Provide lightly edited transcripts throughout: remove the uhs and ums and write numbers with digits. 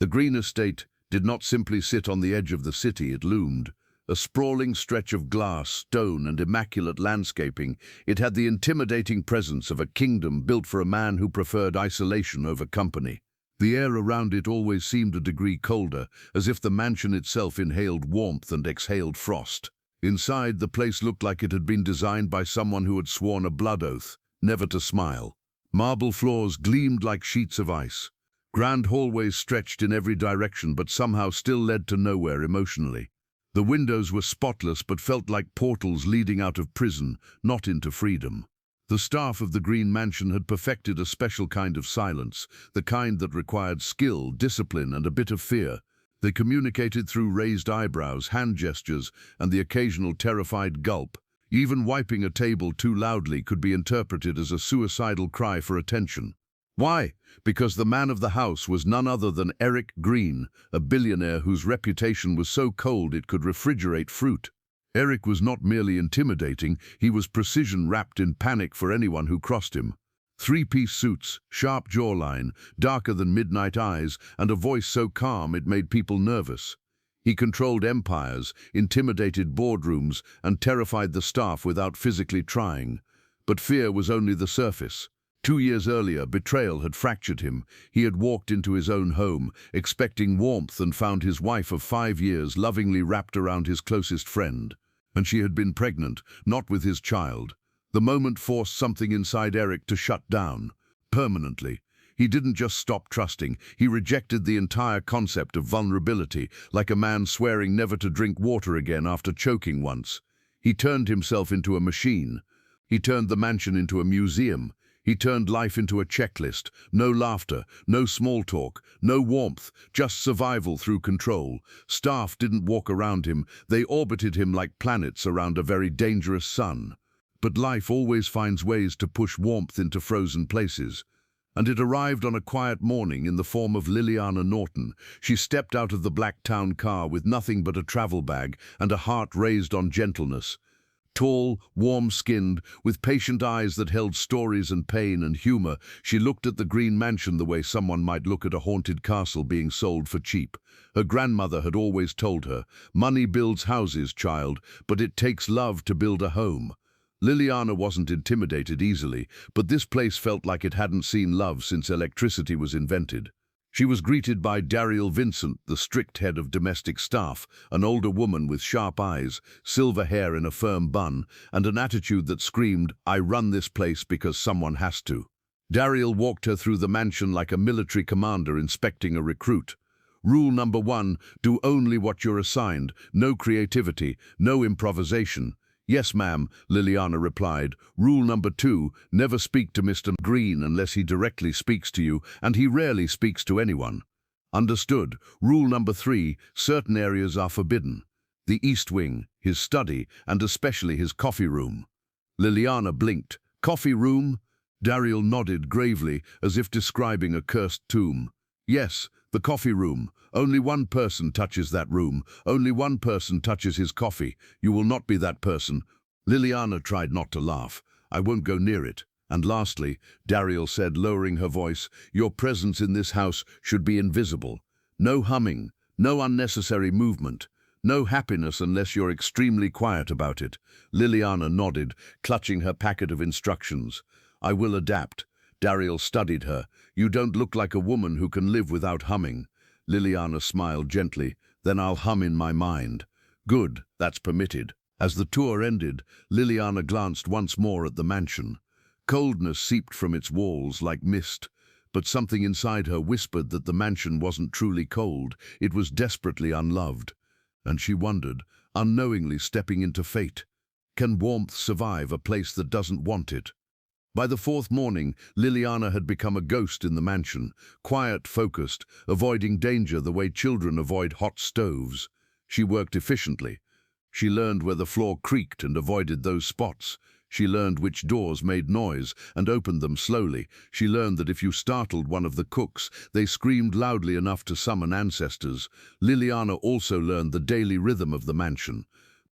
The green estate did not simply sit on the edge of the city, it loomed. A sprawling stretch of glass, stone, and immaculate landscaping, it had the intimidating presence of a kingdom built for a man who preferred isolation over company. The air around it always seemed a degree colder, as if the mansion itself inhaled warmth and exhaled frost. Inside, the place looked like it had been designed by someone who had sworn a blood oath, never to smile. Marble floors gleamed like sheets of ice. Grand hallways stretched in every direction but somehow still led to nowhere emotionally. The windows were spotless but felt like portals leading out of prison, not into freedom. The staff of the Green Mansion had perfected a special kind of silence, the kind that required skill, discipline, and a bit of fear. They communicated through raised eyebrows, hand gestures, and the occasional terrified gulp. Even wiping a table too loudly could be interpreted as a suicidal cry for attention. Why? Because the man of the house was none other than Eric Green, a billionaire whose reputation was so cold it could refrigerate fruit. Eric was not merely intimidating, he was precision wrapped in panic for anyone who crossed him. Three-piece suits, sharp jawline, darker than midnight eyes, and a voice so calm it made people nervous. He controlled empires, intimidated boardrooms, and terrified the staff without physically trying. But fear was only the surface. 2 years earlier, betrayal had fractured him. He had walked into his own home, expecting warmth, and found his wife of 5 years lovingly wrapped around his closest friend. And she had been pregnant, not with his child. The moment forced something inside Eric to shut down, permanently. He didn't just stop trusting, he rejected the entire concept of vulnerability, like a man swearing never to drink water again after choking once. He turned himself into a machine. He turned the mansion into a museum. He turned life into a checklist. No laughter, no small talk, no warmth, just survival through control. Staff didn't walk around him, they orbited him like planets around a very dangerous sun. But life always finds ways to push warmth into frozen places. And it arrived on a quiet morning in the form of Liliana Norton. She stepped out of the black town car with nothing but a travel bag and a heart raised on gentleness. Tall, warm-skinned, with patient eyes that held stories and pain and humor, she looked at the Green Mansion the way someone might look at a haunted castle being sold for cheap. Her grandmother had always told her, "Money builds houses, child, but it takes love to build a home." Liliana wasn't intimidated easily, but this place felt like it hadn't seen love since electricity was invented. She was greeted by Daryl Vincent, the strict head of domestic staff, an older woman with sharp eyes, silver hair in a firm bun, and an attitude that screamed, "I run this place because someone has to." Daryl walked her through the mansion like a military commander inspecting a recruit. Rule number 1, do only what you're assigned, no creativity, no improvisation. "Yes, ma'am," Liliana replied. "Rule number 2, never speak to Mr. Green unless he directly speaks to you, and he rarely speaks to anyone." "Understood." Rule number 3, certain areas are forbidden. The East Wing, his study, and especially his coffee room. Liliana blinked. "Coffee room?" Daryl nodded gravely, as if describing a cursed tomb. "Yes, the coffee room. Only one person touches that room. Only one person touches his coffee. You will not be that person." Liliana tried not to laugh. "I won't go near it." And lastly, Daryl said, lowering her voice, "Your presence in this house should be invisible. No humming, no unnecessary movement, no happiness unless you're extremely quiet about it." Liliana nodded, clutching her packet of instructions. "I will adapt." Daryl studied her. "You don't look like a woman who can live without humming." Liliana smiled gently. "Then I'll hum in my mind." "Good, that's permitted." As the tour ended, Liliana glanced once more at the mansion. Coldness seeped from its walls like mist, but something inside her whispered that the mansion wasn't truly cold, it was desperately unloved. And she wondered, unknowingly stepping into fate. Can warmth survive a place that doesn't want it? By the 4th morning, Liliana had become a ghost in the mansion, quiet, focused, avoiding danger the way children avoid hot stoves. She worked efficiently. She learned where the floor creaked and avoided those spots. She learned which doors made noise and opened them slowly. She learned that if you startled one of the cooks, they screamed loudly enough to summon ancestors. Liliana also learned the daily rhythm of the mansion.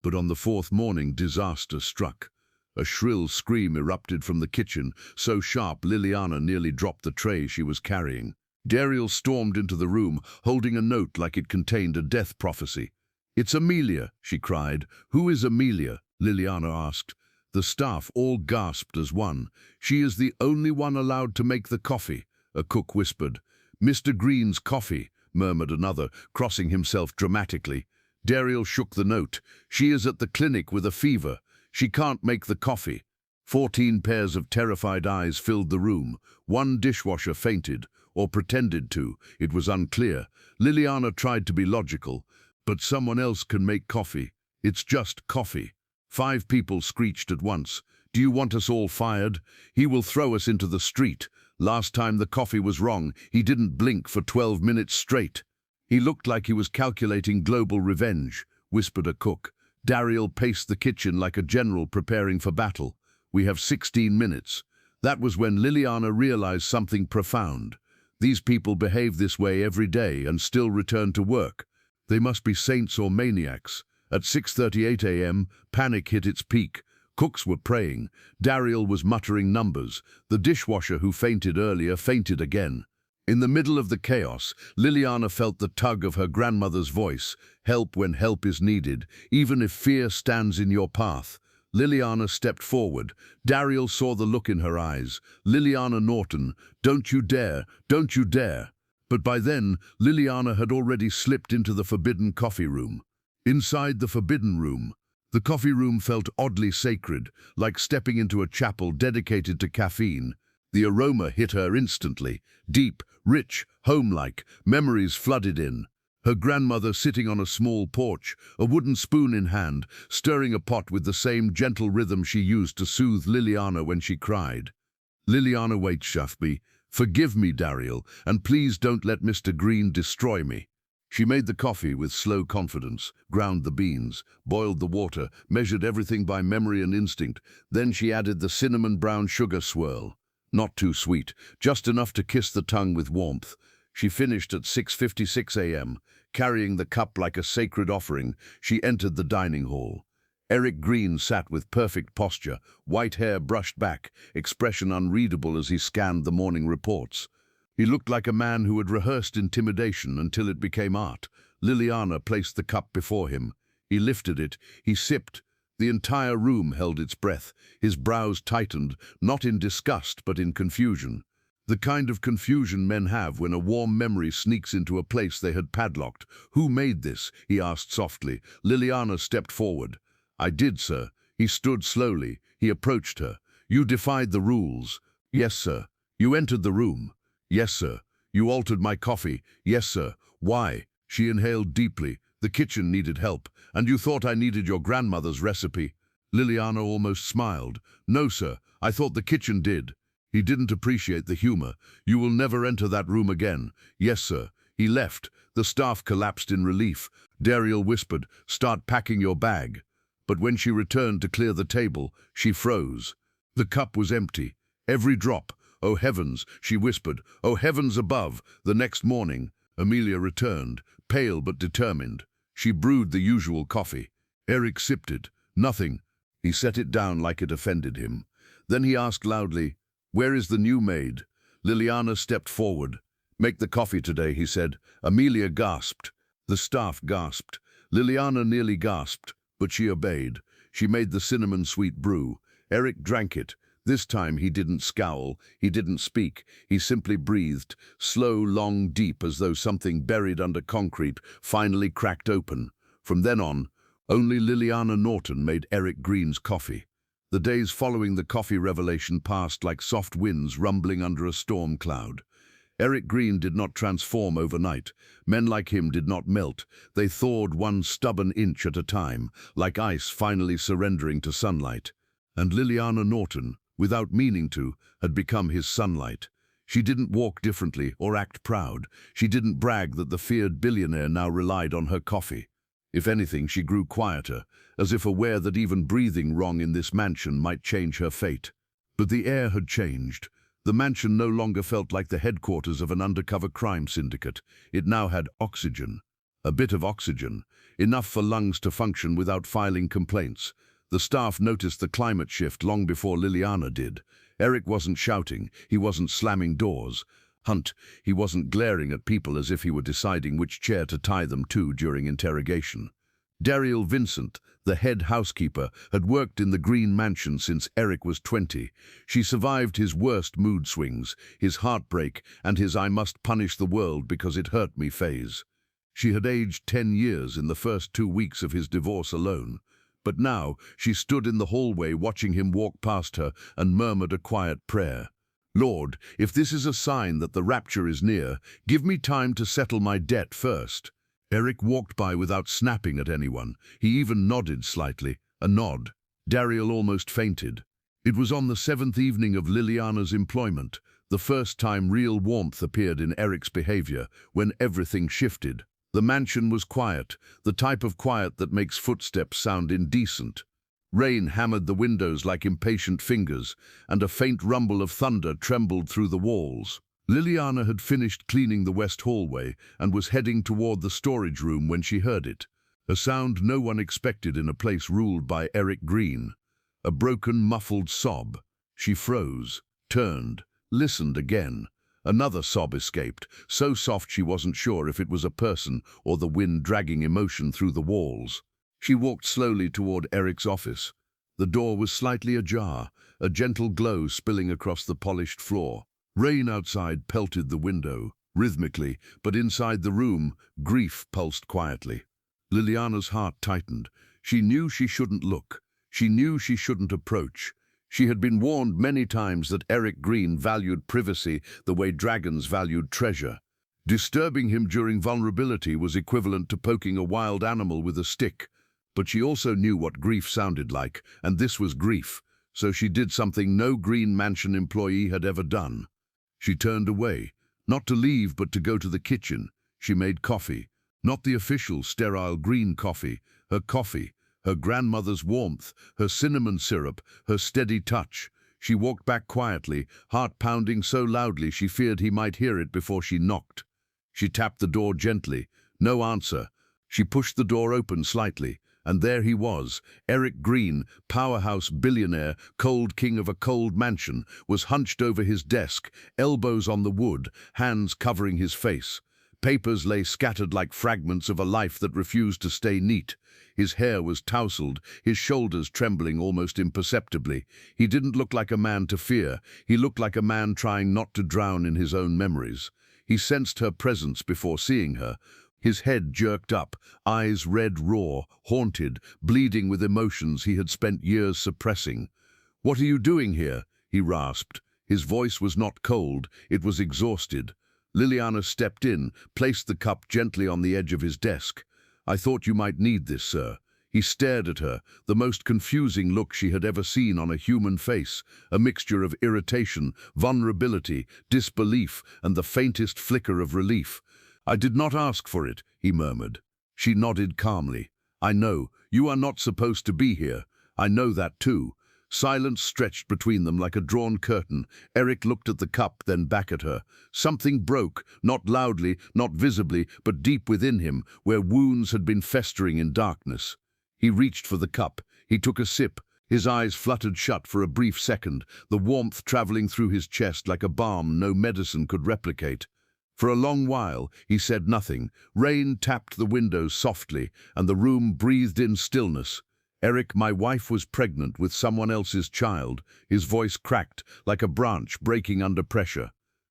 But on the 4th morning, disaster struck. A shrill scream erupted from the kitchen, so sharp Liliana nearly dropped the tray she was carrying. Dariel stormed into the room, holding a note like it contained a death prophecy. "It's Amelia," she cried. "Who is Amelia?" Liliana asked. The staff all gasped as one. "She is the only one allowed to make the coffee," a cook whispered. "Mr. Green's coffee," murmured another, crossing himself dramatically. Dariel shook the note. "She is at the clinic with a fever. She can't make the coffee." 14 pairs of terrified eyes filled the room. One dishwasher fainted, or pretended to. It was unclear. Liliana tried to be logical. "But someone else can make coffee. It's just coffee." 5 people screeched at once. "Do you want us all fired? He will throw us into the street. Last time the coffee was wrong, he didn't blink for 12 minutes straight." "He looked like he was calculating global revenge," whispered a cook. Dariel paced the kitchen like a general preparing for battle. "We have 16 minutes. That was when Liliana realized something profound. These people behave this way every day and still return to work. They must be saints or maniacs. At 6:38 a.m., panic hit its peak. Cooks were praying. Dariel was muttering numbers. The dishwasher who fainted earlier fainted again. In the middle of the chaos, Liliana felt the tug of her grandmother's voice. "Help when help is needed, even if fear stands in your path." Liliana stepped forward. Dariel saw the look in her eyes. "Liliana Norton, don't you dare, don't you dare." But by then, Liliana had already slipped into the forbidden coffee room. Inside the forbidden room, the coffee room felt oddly sacred, like stepping into a chapel dedicated to caffeine. The aroma hit her instantly. Deep, rich, homelike, memories flooded in. Her grandmother sitting on a small porch, a wooden spoon in hand, stirring a pot with the same gentle rhythm she used to soothe Liliana when she cried. "Liliana, wait, Shafby. Forgive me, Dariel, and please don't let Mr. Green destroy me." She made the coffee with slow confidence, ground the beans, boiled the water, measured everything by memory and instinct. Then she added the cinnamon brown sugar swirl. Not too sweet, just enough to kiss the tongue with warmth. She finished at 6:56 a.m. Carrying the cup like a sacred offering, she entered the dining hall. Eric Green sat with perfect posture, white hair brushed back, expression unreadable as he scanned the morning reports. He looked like a man who had rehearsed intimidation until it became art. Liliana placed the cup before him. He lifted it. He sipped. The entire room held its breath. His brows tightened, not in disgust but in confusion. The kind of confusion men have when a warm memory sneaks into a place they had padlocked. "Who made this?" he asked softly. Liliana stepped forward. "I did, sir." He stood slowly. He approached her. "You defied the rules." "Yes, sir." "You entered the room." "Yes, sir." "You altered my coffee." "Yes, sir." "Why?" She inhaled deeply. "The kitchen needed help, and you thought I needed your grandmother's recipe." Liliana almost smiled. "No, sir. I thought the kitchen did." He didn't appreciate the humor. "You will never enter that room again." "Yes, sir." He left. The staff collapsed in relief. Dariel whispered, "Start packing your bag." But when she returned to clear the table, she froze. The cup was empty. Every drop. "Oh heavens," she whispered. "Oh heavens above." The next morning, Amelia returned, pale but determined. She brewed the usual coffee. Eric sipped it. Nothing. He set it down like it offended him. Then he asked loudly, "Where is the new maid?" Liliana stepped forward. "Make the coffee today," he said. Amelia gasped. The staff gasped. Liliana nearly gasped, but she obeyed. She made the cinnamon-sweet brew. Eric drank it. This time he didn't scowl, he didn't speak, he simply breathed, slow, long, deep, as though something buried under concrete finally cracked open. From then on, only Liliana Norton made Eric Green's coffee. The days following the coffee revelation passed like soft winds rumbling under a storm cloud. Eric Green did not transform overnight. Men like him did not melt. They thawed one stubborn inch at a time, like ice finally surrendering to sunlight. And Liliana Norton, without meaning to, had become his sunlight. She didn't walk differently or act proud. She didn't brag that the feared billionaire now relied on her coffee. If anything, she grew quieter, as if aware that even breathing wrong in this mansion might change her fate. But the air had changed. The mansion no longer felt like the headquarters of an undercover crime syndicate. It now had oxygen. A bit of oxygen, enough for lungs to function without filing complaints. The staff noticed the climate shift long before Liliana did. Eric wasn't shouting, he wasn't slamming doors. Hunt, he wasn't glaring at people as if he were deciding which chair to tie them to during interrogation. Daryl Vincent, the head housekeeper, had worked in the Green Mansion since Eric was 20. She survived his worst mood swings, his heartbreak, and his "I must punish the world because it hurt me" phase. She had aged 10 years in the first 2 weeks of his divorce alone. But now she stood in the hallway watching him walk past her and murmured a quiet prayer. "Lord, if this is a sign that the rapture is near, give me time to settle my debt first." Eric walked by without snapping at anyone. He even nodded slightly, a nod. Daryl almost fainted. It was on the 7th evening of Liliana's employment, the first time real warmth appeared in Eric's behavior, when everything shifted. The mansion was quiet, the type of quiet that makes footsteps sound indecent. Rain hammered the windows like impatient fingers, and a faint rumble of thunder trembled through the walls. Liliana had finished cleaning the west hallway and was heading toward the storage room when she heard it. A sound no one expected in a place ruled by Eric Green. A broken, muffled sob. She froze, turned, listened again. Another sob escaped, so soft she wasn't sure if it was a person or the wind dragging emotion through the walls. She walked slowly toward Eric's office. The door was slightly ajar, a gentle glow spilling across the polished floor. Rain outside pelted the window, rhythmically, but inside the room, grief pulsed quietly. Liliana's heart tightened. She knew she shouldn't look. She knew she shouldn't approach. She had been warned many times that Eric Green valued privacy the way dragons valued treasure. Disturbing him during vulnerability was equivalent to poking a wild animal with a stick. But she also knew what grief sounded like, and this was grief, so she did something no Green Mansion employee had ever done. She turned away, not to leave but to go to the kitchen. She made coffee, not the official sterile green coffee, her grandmother's warmth, her cinnamon syrup, her steady touch. She walked back quietly, heart pounding so loudly she feared he might hear it before she knocked. She tapped the door gently. No answer. She pushed the door open slightly. And there he was. Eric Green, powerhouse billionaire, cold king of a cold mansion, was hunched over his desk, elbows on the wood, hands covering his face. Papers lay scattered like fragments of a life that refused to stay neat. His hair was tousled, his shoulders trembling almost imperceptibly. He didn't look like a man to fear. He looked like a man trying not to drown in his own memories. He sensed her presence before seeing her. His head jerked up, eyes red raw, haunted, bleeding with emotions he had spent years suppressing. "What are you doing here?" he rasped. His voice was not cold, it was exhausted. Liliana stepped in, placed the cup gently on the edge of his desk. "I thought you might need this, sir." He stared at her, the most confusing look she had ever seen on a human face, a mixture of irritation, vulnerability, disbelief, and the faintest flicker of relief. "I did not ask for it," he murmured. She nodded calmly. "I know. You are not supposed to be here. I know that too." Silence stretched between them like a drawn curtain. Eric looked at the cup, then back at her. Something broke, not loudly, not visibly, but deep within him, where wounds had been festering in darkness. He reached for the cup. He took a sip. His eyes fluttered shut for a brief second, the warmth traveling through his chest like a balm no medicine could replicate. For a long while, he said nothing. Rain tapped the windows softly, and the room breathed in stillness. "Eric, my wife was pregnant with someone else's child." His voice cracked, like a branch breaking under pressure.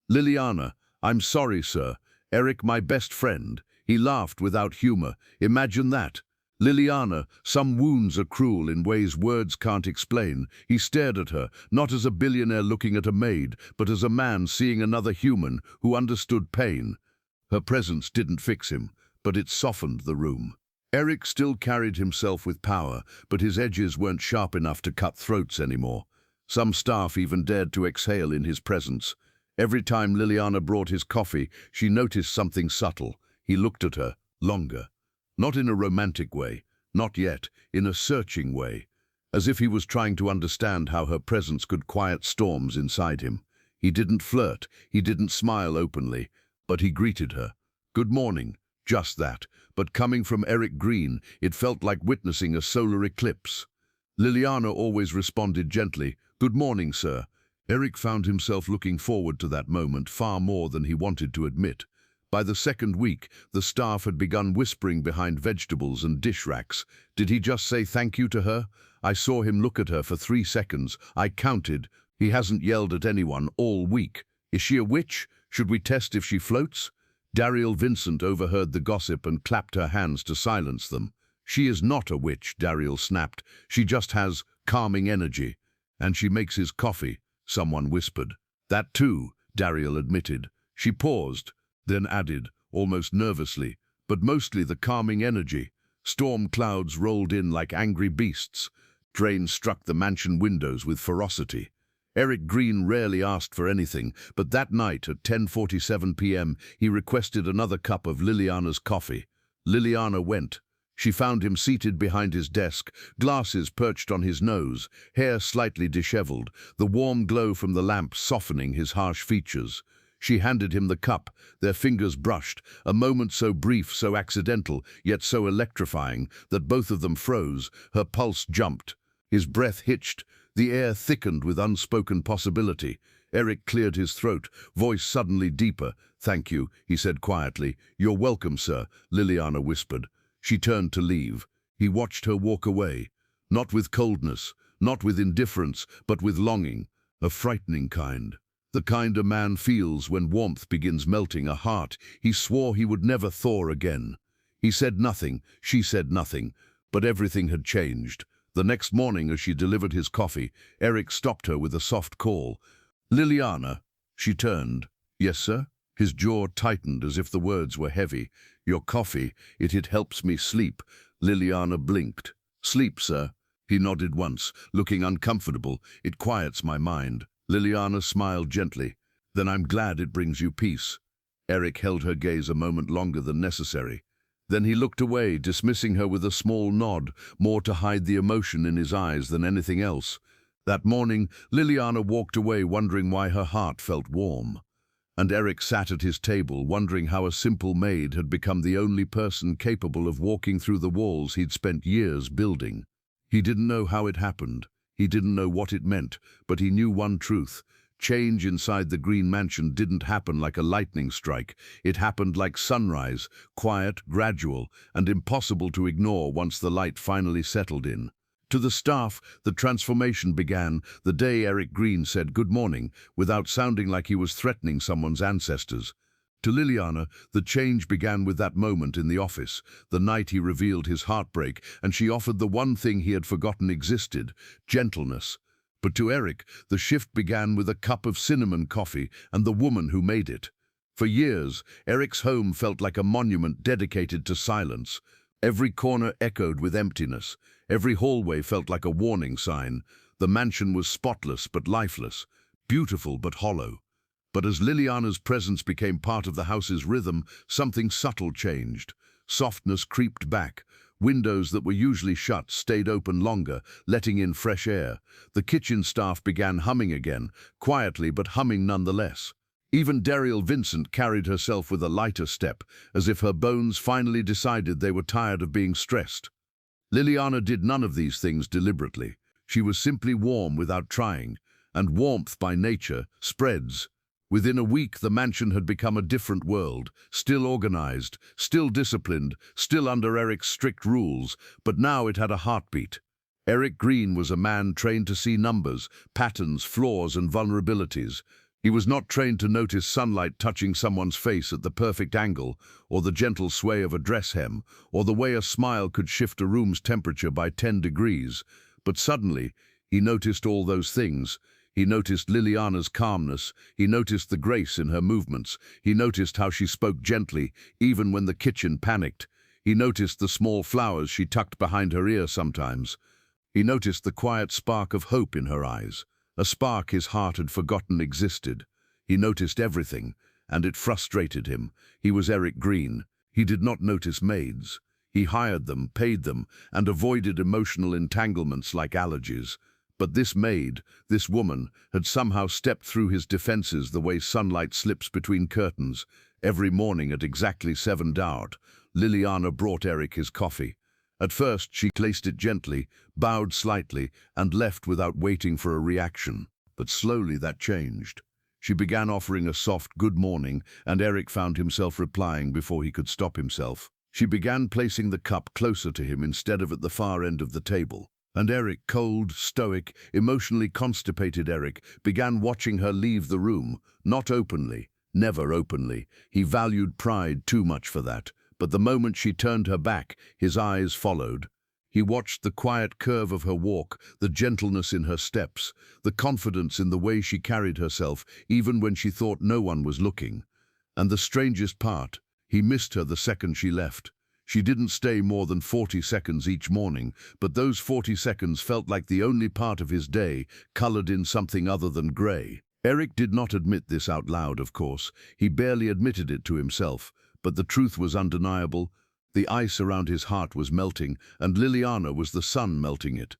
"Liliana, I'm sorry, sir. Eric, my best friend." He laughed without humor. "Imagine that. Liliana, some wounds are cruel in ways words can't explain." He stared at her, not as a billionaire looking at a maid, but as a man seeing another human who understood pain. Her presence didn't fix him, but it softened the room. Eric still carried himself with power, but his edges weren't sharp enough to cut throats anymore. Some staff even dared to exhale in his presence. Every time Liliana brought his coffee, she noticed something subtle. He looked at her, longer. Not in a romantic way, not yet, in a searching way, as if he was trying to understand how her presence could quiet storms inside him. He didn't flirt, he didn't smile openly, but he greeted her. "Good morning," just that, but coming from Eric Green, it felt like witnessing a solar eclipse. Liliana always responded gently, "Good morning, sir." Eric found himself looking forward to that moment far more than he wanted to admit. By the second week, the staff had begun whispering behind vegetables and dish racks. Did he just say thank you to her? I saw him look at her for 3 seconds. I counted. He hasn't yelled at anyone all week. Is she a witch? Should we test if she floats? Daryl Vincent overheard the gossip and clapped her hands to silence them. She is not a witch, Daryl snapped. She just has calming energy. And she makes his coffee, someone whispered. That too, Daryl admitted. She paused, then added, almost nervously, but mostly the calming energy. Storm clouds rolled in like angry beasts. Rain struck the mansion windows with ferocity. Eric Green rarely asked for anything, but that night at 10:47 p.m. he requested another cup of Liliana's coffee. Liliana went. She found him seated behind his desk, glasses perched on his nose, hair slightly disheveled, the warm glow from the lamp softening his harsh features. She handed him the cup, their fingers brushed, a moment so brief, so accidental, yet so electrifying, that both of them froze. Her pulse jumped. His breath hitched. The air thickened with unspoken possibility. Eric cleared his throat, voice suddenly deeper. "Thank you," he said quietly. "You're welcome, sir," Liliana whispered. She turned to leave. He watched her walk away, not with coldness, not with indifference, but with longing, a frightening kind. The kind a man feels when warmth begins melting a heart. He swore he would never thaw again. He said nothing, she said nothing, but everything had changed. The next morning, as she delivered his coffee, Eric stopped her with a soft call. "Liliana." She turned. "Yes, sir?" His jaw tightened as if the words were heavy. "Your coffee, it helps me sleep." Liliana blinked. "Sleep, sir?" He nodded once, looking uncomfortable. "It quiets my mind." Liliana smiled gently. "Then I'm glad it brings you peace." Eric held her gaze a moment longer than necessary. Then he looked away, dismissing her with a small nod, more to hide the emotion in his eyes than anything else. That morning, Liliana walked away wondering why her heart felt warm. And Eric sat at his table, wondering how a simple maid had become the only person capable of walking through the walls he'd spent years building. He didn't know how it happened. He didn't know what it meant, but he knew one truth. Change inside the Green Mansion didn't happen like a lightning strike. It happened like sunrise, quiet, gradual, and impossible to ignore once the light finally settled in. To the staff, the transformation began the day Eric Green said good morning, without sounding like he was threatening someone's ancestors. To Liliana, the change began with that moment in the office, the night he revealed his heartbreak, and she offered the one thing he had forgotten existed, gentleness. But to Eric, the shift began with a cup of cinnamon coffee and the woman who made it. For years, Eric's home felt like a monument dedicated to silence. Every corner echoed with emptiness. Every hallway felt like a warning sign. The mansion was spotless but lifeless, beautiful but hollow. But as Liliana's presence became part of the house's rhythm, something subtle changed. Softness creeped back. Windows that were usually shut stayed open longer, letting in fresh air. The kitchen staff began humming again, quietly but humming nonetheless. Even Daryl Vincent carried herself with a lighter step, as if her bones finally decided they were tired of being stressed. Liliana did none of these things deliberately. She was simply warm without trying, and warmth by nature spreads. Within a week, the mansion had become a different world, still organized, still disciplined, still under Eric's strict rules, but now it had a heartbeat. Eric Green was a man trained to see numbers, patterns, flaws, and vulnerabilities. He was not trained to notice sunlight touching someone's face at the perfect angle, or the gentle sway of a dress hem, or the way a smile could shift a room's temperature by 10 degrees. But suddenly, he noticed all those things. He noticed Liliana's calmness. He noticed the grace in her movements. He noticed how she spoke gently, even when the kitchen panicked. He noticed the small flowers she tucked behind her ear sometimes. He noticed the quiet spark of hope in her eyes, a spark his heart had forgotten existed. He noticed everything, and it frustrated him. He was Eric Green. He did not notice maids. He hired them, paid them, and avoided emotional entanglements like allergies. But this maid, this woman, had somehow stepped through his defenses the way sunlight slips between curtains. Every morning at exactly 7 hours, Liliana brought Eric his coffee. At first she placed it gently, bowed slightly, and left without waiting for a reaction. But slowly that changed. She began offering a soft good morning, and Eric found himself replying before he could stop himself. She began placing the cup closer to him instead of at the far end of the table. And Eric, cold, stoic, emotionally constipated Eric, began watching her leave the room, not openly, never openly. He valued pride too much for that. But the moment she turned her back, his eyes followed. He watched the quiet curve of her walk, the gentleness in her steps, the confidence in the way she carried herself, even when she thought no one was looking. And the strangest part, he missed her the second she left. She didn't stay more than 40 seconds each morning, but those 40 seconds felt like the only part of his day colored in something other than gray. Eric did not admit this out loud, of course. He barely admitted it to himself, but the truth was undeniable. The ice around his heart was melting, and Liliana was the sun melting it.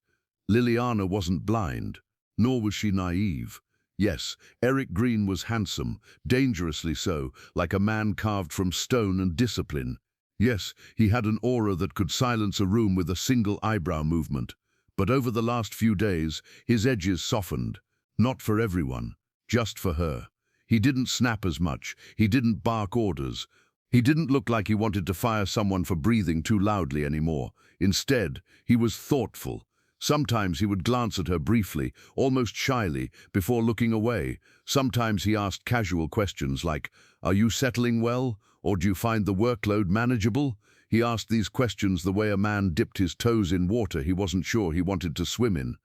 Liliana wasn't blind, nor was she naive. Yes, Eric Green was handsome, dangerously so, like a man carved from stone and discipline. Yes, he had an aura that could silence a room with a single eyebrow movement. But over the last few days, his edges softened. Not for everyone, just for her. He didn't snap as much, he didn't bark orders. He didn't look like he wanted to fire someone for breathing too loudly anymore. Instead, he was thoughtful. Sometimes he would glance at her briefly, almost shyly, before looking away. Sometimes he asked casual questions like, "Are you settling well? Or do you find the workload manageable?" He asked these questions the way a man dipped his toes in water he wasn't sure he wanted to swim in.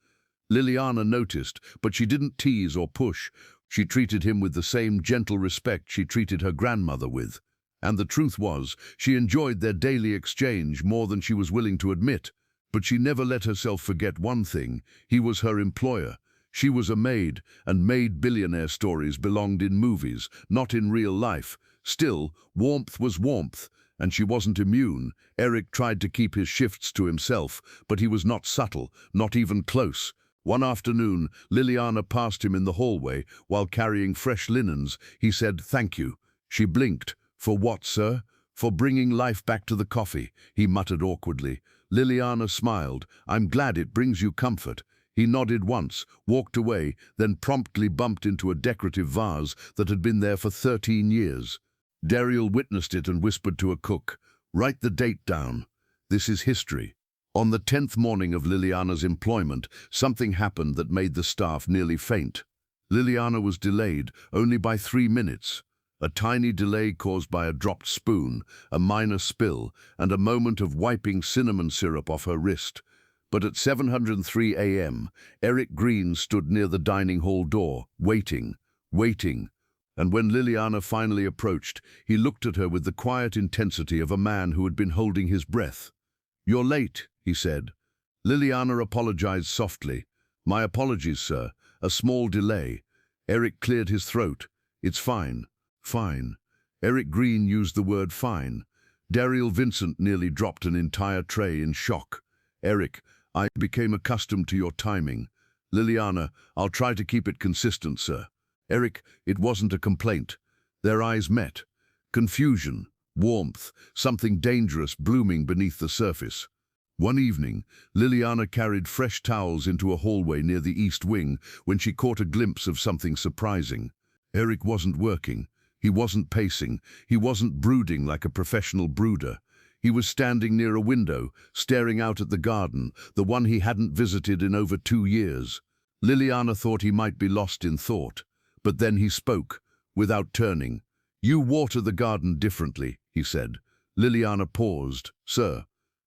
Liliana noticed, but she didn't tease or push. She treated him with the same gentle respect she treated her grandmother with. And the truth was, she enjoyed their daily exchange more than she was willing to admit. But she never let herself forget one thing: he was her employer. She was a maid, and maid billionaire stories belonged in movies, not in real life. Still, warmth was warmth, and she wasn't immune. Eric tried to keep his shifts to himself, but he was not subtle, not even close. One afternoon, Liliana passed him in the hallway while carrying fresh linens. He said, "Thank you." She blinked. "For what, sir?" "For bringing life back to the coffee," he muttered awkwardly. Liliana smiled. "I'm glad it brings you comfort." He nodded once, walked away, then promptly bumped into a decorative vase that had been there for 13 years. Daryl witnessed it and whispered to a cook, "Write the date down. This is history." On the 10th morning of Liliana's employment, something happened that made the staff nearly faint. Liliana was delayed only by 3 minutes. A tiny delay caused by a dropped spoon, a minor spill, and a moment of wiping cinnamon syrup off her wrist. But at 7:03 a.m., Eric Green stood near the dining hall door, waiting. And when Liliana finally approached, he looked at her with the quiet intensity of a man who had been holding his breath. "You're late," he said. Liliana apologized softly. "My apologies, sir. A small delay." Eric cleared his throat. "It's fine. Fine." Eric Green used the word fine. Daryl Vincent nearly dropped an entire tray in shock. "Eric, I became accustomed to your timing." "Liliana, I'll try to keep it consistent, sir." "Eric, it wasn't a complaint." Their eyes met. Confusion, warmth, something dangerous blooming beneath the surface. One evening, Liliana carried fresh towels into a hallway near the east wing when she caught a glimpse of something surprising. Eric wasn't working. He wasn't pacing. He wasn't brooding like a professional brooder. He was standing near a window, staring out at the garden, the one he hadn't visited in over 2 years. Liliana thought he might be lost in thought. But then he spoke, without turning. "You water the garden differently," he said. Liliana paused. "Sir,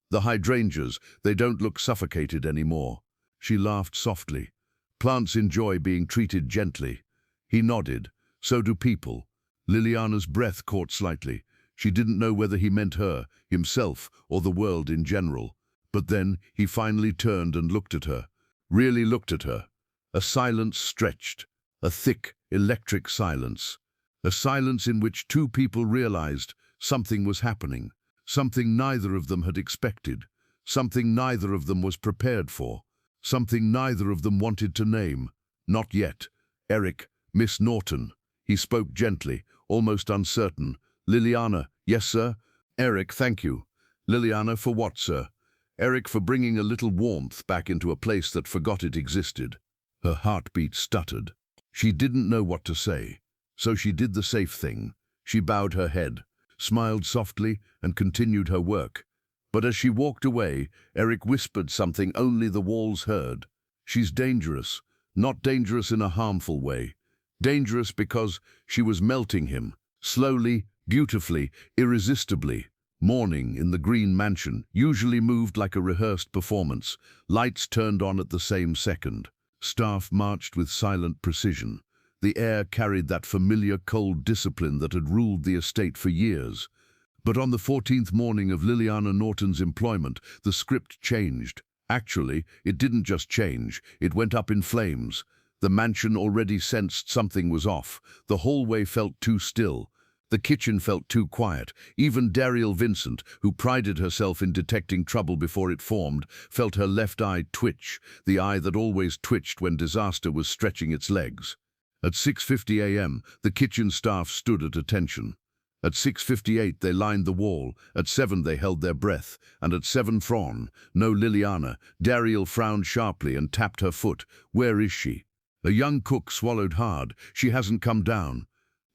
the hydrangeas, they don't look suffocated anymore." She laughed softly. "Plants enjoy being treated gently." He nodded. "So do people." Liliana's breath caught slightly. She didn't know whether he meant her, himself, or the world in general. But then he finally turned and looked at her. Really looked at her. A silence stretched. A thick, electric silence. A silence in which two people realized something was happening. Something neither of them had expected. Something neither of them was prepared for. Something neither of them wanted to name. Not yet. "Eric, Miss Norton." He spoke gently, almost uncertain. "Liliana." "Yes, sir." "Eric, thank you." "Liliana, for what, sir?" "Eric, for bringing a little warmth back into a place that forgot it existed." Her heartbeat stuttered. She didn't know what to say, so she did the safe thing. She bowed her head, smiled softly, and continued her work. But as she walked away, Eric whispered something only the walls heard. She's dangerous, not dangerous in a harmful way. Dangerous because she was melting him, slowly, beautifully, irresistibly. Morning in the Green Mansion usually moved like a rehearsed performance. Lights turned on at the same second. Staff marched with silent precision. The air carried that familiar cold discipline that had ruled the estate for years. But on the 14th morning of Liliana Norton's employment, the script changed. Actually, it didn't just change, it went up in flames. The mansion already sensed something was off. The hallway felt too still. The kitchen felt too quiet. Even Daryl Vincent, who prided herself in detecting trouble before it formed, felt her left eye twitch, the eye that always twitched when disaster was stretching its legs. At 6:50 a.m., the kitchen staff stood at attention. At 6:58 they lined the wall, at 7 they held their breath, and at 7 thron, no Liliana. Daryl frowned sharply and tapped her foot. Where is she? A young cook swallowed hard. She hasn't come down.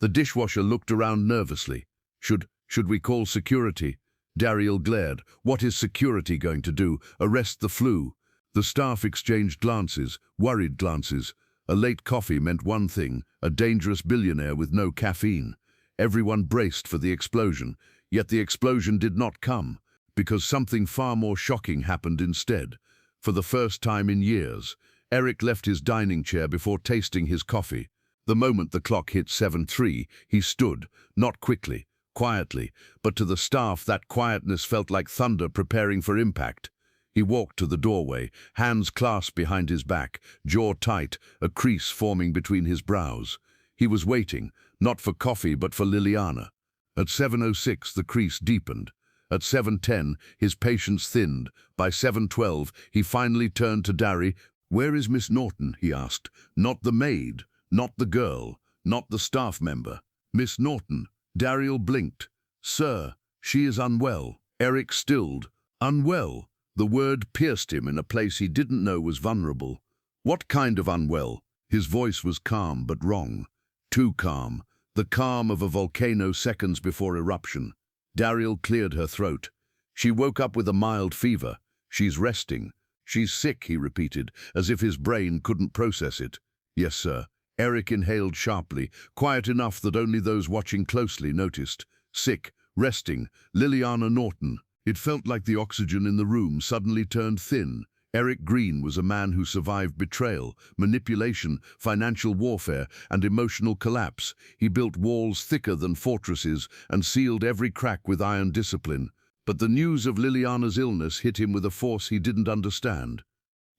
The dishwasher looked around nervously. Should we call security? Daryl glared. What is security going to do? Arrest the flu? The staff exchanged glances, worried glances. A late coffee meant one thing, a dangerous billionaire with no caffeine. Everyone braced for the explosion, yet the explosion did not come, because something far more shocking happened instead. For the first time in years, Eric left his dining chair before tasting his coffee. The moment the clock hit 7:03, he stood, not quickly, quietly, but to the staff that quietness felt like thunder preparing for impact. He walked to the doorway, hands clasped behind his back, jaw tight, a crease forming between his brows. He was waiting, not for coffee but for Liliana. At 7:06 the crease deepened. At 7:10 his patience thinned. By 7:12 he finally turned to Dari. "Where is Miss Norton?" he asked. Not the maid, not the girl, not the staff member. Miss Norton. Daryl blinked. "Sir, she is unwell." Eric stilled. Unwell? The word pierced him in a place he didn't know was vulnerable. What kind of unwell? His voice was calm but wrong. Too calm. The calm of a volcano seconds before eruption. Daryl cleared her throat. She woke up with a mild fever. "She's resting." "She's sick," he repeated, as if his brain couldn't process it. "Yes, sir." Eric inhaled sharply, quiet enough that only those watching closely noticed. Sick, resting, Liliana Norton. It felt like the oxygen in the room suddenly turned thin. Eric Green was a man who survived betrayal, manipulation, financial warfare, and emotional collapse. He built walls thicker than fortresses and sealed every crack with iron discipline. But the news of Liliana's illness hit him with a force he didn't understand.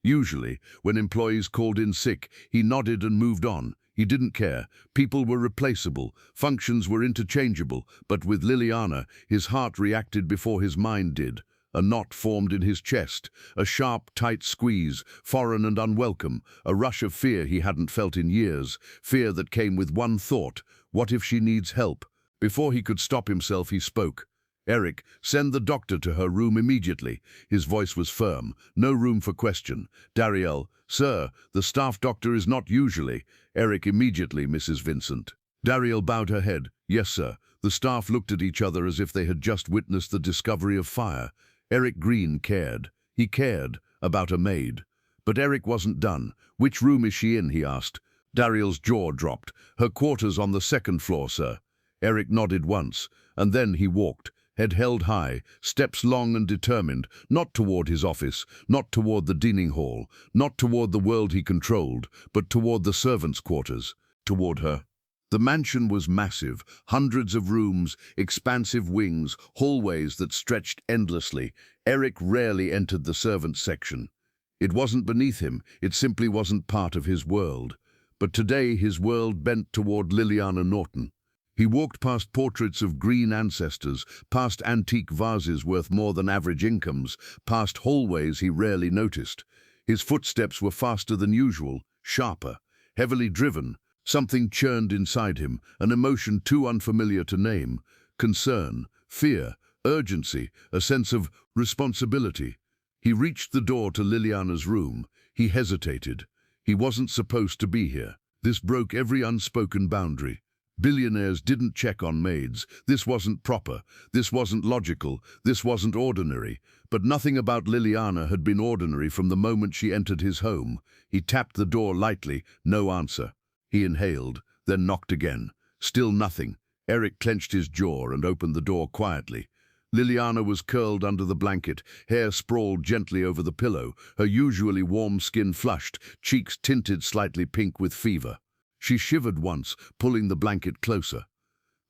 Usually, when employees called in sick, he nodded and moved on. He didn't care. People were replaceable. Functions were interchangeable. But with Liliana, his heart reacted before his mind did. A knot formed in his chest, a sharp, tight squeeze, foreign and unwelcome, a rush of fear he hadn't felt in years, fear that came with one thought: what if she needs help? Before he could stop himself, he spoke. "Eric, send the doctor to her room immediately." His voice was firm, no room for question. "Daryl, sir, the staff doctor is not usually." "Eric, immediately, Mrs. Vincent." Daryl bowed her head. "Yes, sir." The staff looked at each other as if they had just witnessed the discovery of fire. Eric Green cared. He cared about a maid. But Eric wasn't done. "Which room is she in?" he asked. Daryl's jaw dropped. "Her quarters on the 2nd floor, sir." Eric nodded once, and then he walked, head held high, steps long and determined, not toward his office, not toward the dining hall, not toward the world he controlled, but toward the servants' quarters, toward her. The mansion was massive, hundreds of rooms, expansive wings, hallways that stretched endlessly. Eric rarely entered the servants' section. It wasn't beneath him, it simply wasn't part of his world. But today his world bent toward Liliana Norton. He walked past portraits of green ancestors, past antique vases worth more than average incomes, past hallways he rarely noticed. His footsteps were faster than usual, sharper, heavily driven. Something churned inside him, an emotion too unfamiliar to name. Concern, fear, urgency, a sense of responsibility. He reached the door to Liliana's room. He hesitated. He wasn't supposed to be here. This broke every unspoken boundary. Billionaires didn't check on maids. This wasn't proper. This wasn't logical. This wasn't ordinary. But nothing about Liliana had been ordinary from the moment she entered his home. He tapped the door lightly, no answer. He inhaled, then knocked again. Still nothing. Eric clenched his jaw and opened the door quietly. Liliana was curled under the blanket, hair sprawled gently over the pillow, her usually warm skin flushed, cheeks tinted slightly pink with fever. She shivered once, pulling the blanket closer.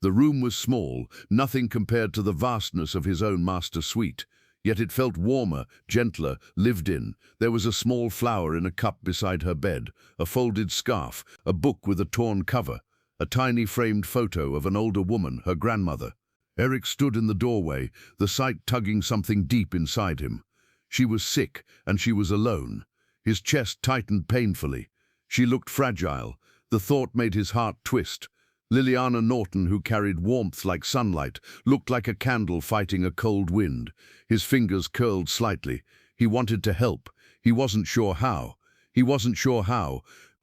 The room was small, nothing compared to the vastness of his own master suite. Yet it felt warmer, gentler, lived in. There was a small flower in a cup beside her bed, a folded scarf, a book with a torn cover, a tiny framed photo of an older woman, her grandmother. Eric stood in the doorway, the sight tugging something deep inside him. She was sick, and she was alone. His chest tightened painfully. She looked fragile. The thought made his heart twist. Liliana Norton, who carried warmth like sunlight, looked like a candle fighting a cold wind. His fingers curled slightly. He wanted to help. He wasn't sure how.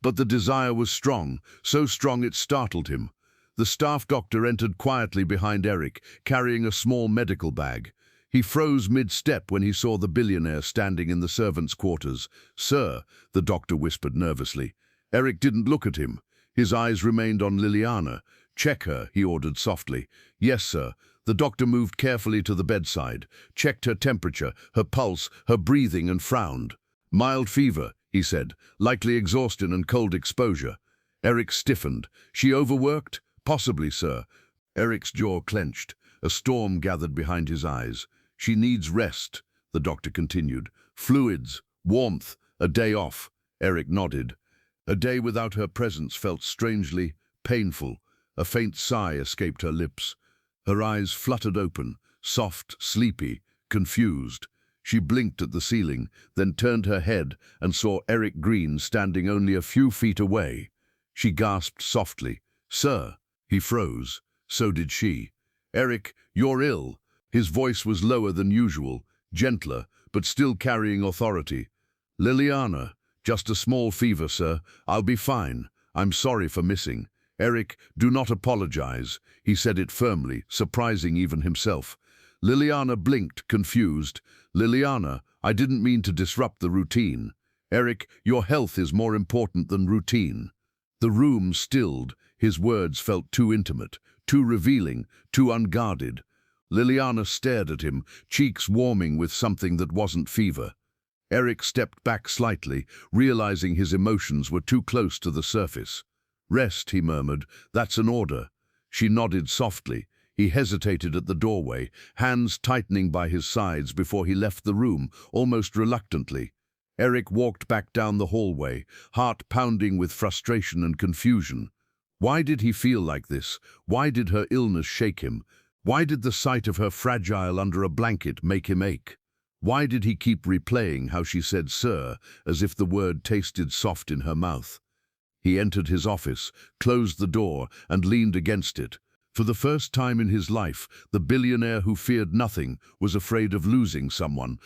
But the desire was strong, so strong it startled him. The staff doctor entered quietly behind Eric, carrying a small medical bag. He froze mid-step when he saw the billionaire standing in the servants' quarters. "Sir," the doctor whispered nervously. Eric didn't look at him. His eyes remained on Liliana. "Check her," he ordered softly. "Yes, sir." The doctor moved carefully to the bedside, checked her temperature, her pulse, her breathing, and frowned. "Mild fever," he said, "likely exhaustion and cold exposure." Eric stiffened. "She overworked?" "Possibly, sir." Eric's jaw clenched. A storm gathered behind his eyes. "She needs rest," the doctor continued. "Fluids, warmth, a day off." Eric nodded. A day without her presence felt strangely painful. A faint sigh escaped her lips. Her eyes fluttered open, soft, sleepy, confused. She blinked at the ceiling, then turned her head and saw Eric Green standing only a few feet away. She gasped softly, "Sir." He froze. So did she. "Eric, you're ill." His voice was lower than usual, gentler, but still carrying authority. "Liliana, just a small fever, sir. I'll be fine. I'm sorry for missing." "Eric, do not apologize." He said it firmly, surprising even himself. Liliana blinked, confused. "Liliana, I didn't mean to disrupt the routine." "Eric, your health is more important than routine." The room stilled. His words felt too intimate, too revealing, too unguarded. Liliana stared at him, cheeks warming with something that wasn't fever. Eric stepped back slightly, realizing his emotions were too close to the surface. "Rest," he murmured. "That's an order." She nodded softly. He hesitated at the doorway, hands tightening by his sides before he left the room, almost reluctantly. Eric walked back down the hallway, heart pounding with frustration and confusion. Why did he feel like this? Why did her illness shake him? Why did the sight of her fragile under a blanket make him ache? Why did he keep replaying how she said "sir," as if the word tasted soft in her mouth? He entered his office, closed the door, and leaned against it. For the first time in his life, the billionaire who feared nothing was afraid of losing someone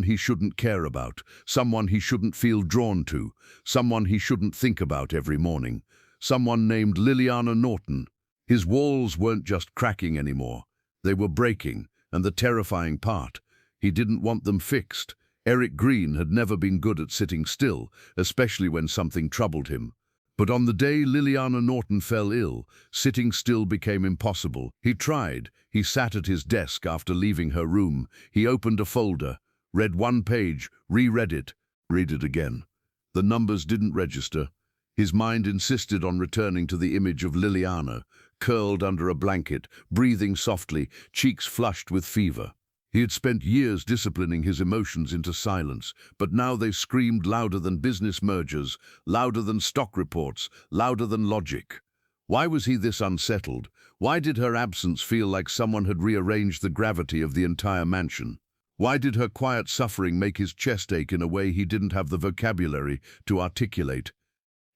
he shouldn't care about, someone he shouldn't feel drawn to, someone he shouldn't think about every morning, someone named Liliana Norton. His walls weren't just cracking anymore. They were breaking, and the terrifying part, he didn't want them fixed. Eric Green had never been good at sitting still, especially when something troubled him. But on the day Liliana Norton fell ill, sitting still became impossible. He tried. He sat at his desk after leaving her room. He opened a folder, read one page, reread it, read it again. The numbers didn't register. His mind insisted on returning to the image of Liliana, curled under a blanket, breathing softly, cheeks flushed with fever. He had spent years disciplining his emotions into silence, but now they screamed louder than business mergers, louder than stock reports, louder than logic. Why was he this unsettled? Why did her absence feel like someone had rearranged the gravity of the entire mansion? Why did her quiet suffering make his chest ache in a way he didn't have the vocabulary to articulate?